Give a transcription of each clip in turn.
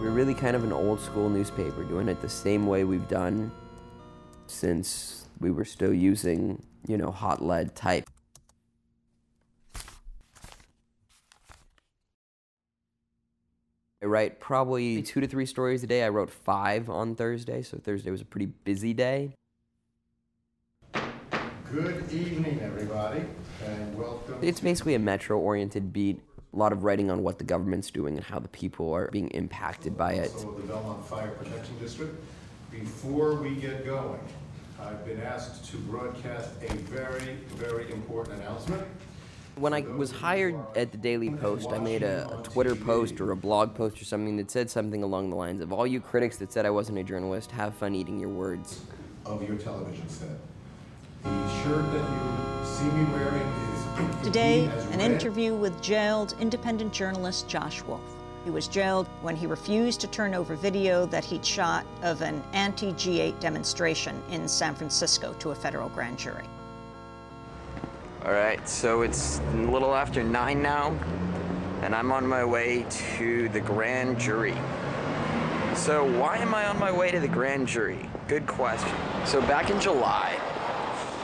We're really kind of an old school newspaper, doing it the same way we've done since we were still using, you know, hot lead type. I write probably 2 to 3 stories a day. I wrote 5 on Thursday, so Thursday was a pretty busy day. Good evening, everybody, and welcome. It's basically a metro-oriented beat. A lot of writing on what the government's doing and how the people are being impacted by it. Also the Belmont Fire Protection District. Before we get going, I've been asked to broadcast a very, very important announcement. When I was hired at the Daily Post, I made a Twitter post or a blog post or something that said something along the lines of, all you critics that said I wasn't a journalist, have fun eating your words. Of your television set. The shirt that you see me wearing is today, an interview with jailed independent journalist Josh Wolf. He was jailed when he refused to turn over video that he'd shot of an anti-G8 demonstration in San Francisco to a federal grand jury. All right, so it's a little after 9 now, and I'm on my way to the grand jury. So why am I on my way to the grand jury? Good question. So back in July,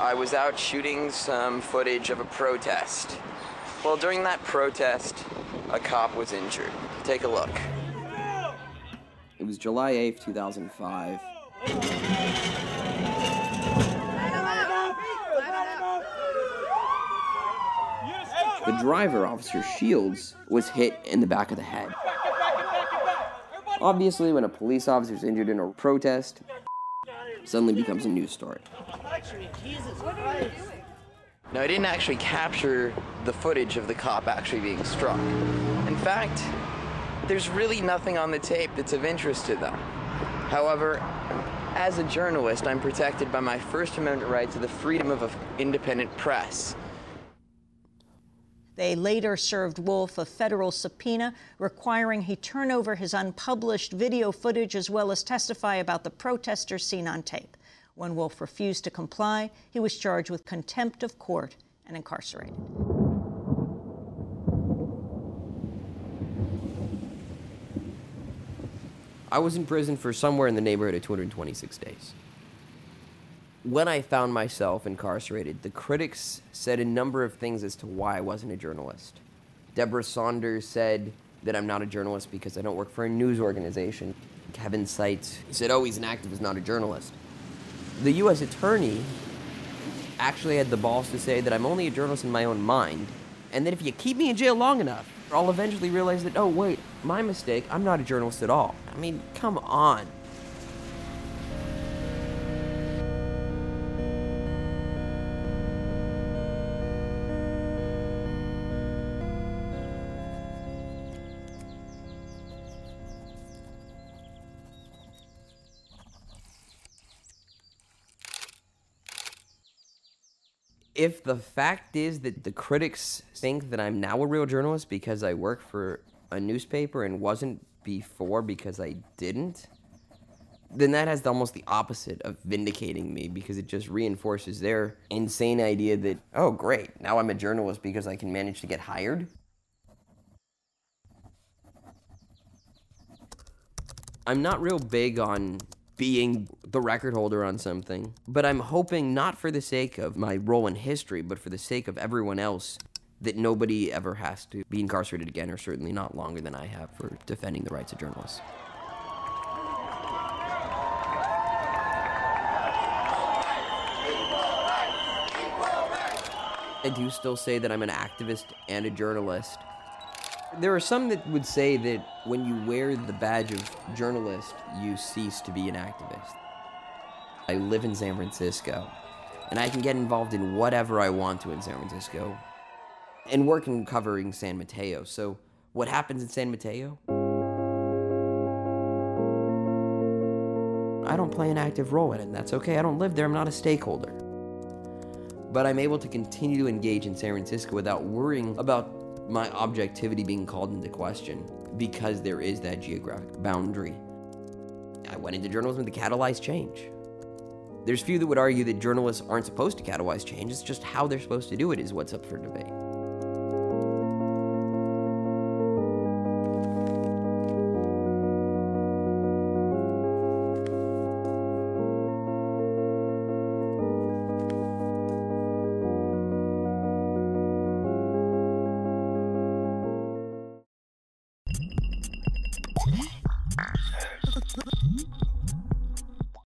I was out shooting some footage of a protest. Well, during that protest, a cop was injured. Take a look. It was July 8th, 2005. The driver, Officer Shields, was hit in the back of the head. Obviously, when a police officer is injured in a protest, suddenly becomes a news story. Now, I didn't actually capture the footage of the cop actually being struck. In fact, there's really nothing on the tape that's of interest to them. However, as a journalist, I'm protected by my First Amendment right to the freedom of an independent press. They later served Wolf a federal subpoena requiring he turn over his unpublished video footage as well as testify about the protesters seen on tape. When Wolf refused to comply, he was charged with contempt of court and incarcerated. I was in prison for somewhere in the neighborhood of 226 days. When I found myself incarcerated, the critics said a number of things as to why I wasn't a journalist. Deborah Saunders said that I'm not a journalist because I don't work for a news organization. Kevin Seitz said, oh, he's an activist, not a journalist. The U.S. attorney actually had the balls to say that I'm only a journalist in my own mind, and that if you keep me in jail long enough, I'll eventually realize that, oh, wait, my mistake, I'm not a journalist at all. I mean, come on. If the fact is that the critics think that I'm now a real journalist because I work for a newspaper and wasn't before because I didn't, then that has almost the opposite of vindicating me, because it just reinforces their insane idea that, oh great, now I'm a journalist because I can manage to get hired. I'm not real big on being the record holder on something, but I'm hoping, not for the sake of my role in history, but for the sake of everyone else, that nobody ever has to be incarcerated again, or certainly not longer than I have, for defending the rights of journalists. I do still say that I'm an activist and a journalist. There are some that would say that when you wear the badge of journalist, you cease to be an activist. I live in San Francisco, and I can get involved in whatever I want to in San Francisco, and work in covering San Mateo. So what happens in San Mateo? I don't play an active role in it, and that's okay. I don't live there. I'm not a stakeholder. But I'm able to continue to engage in San Francisco without worrying about my objectivity being called into question, because there is that geographic boundary. I went into journalism to catalyze change. There's few that would argue that journalists aren't supposed to catalyze change. It's just how they're supposed to do it is what's up for debate.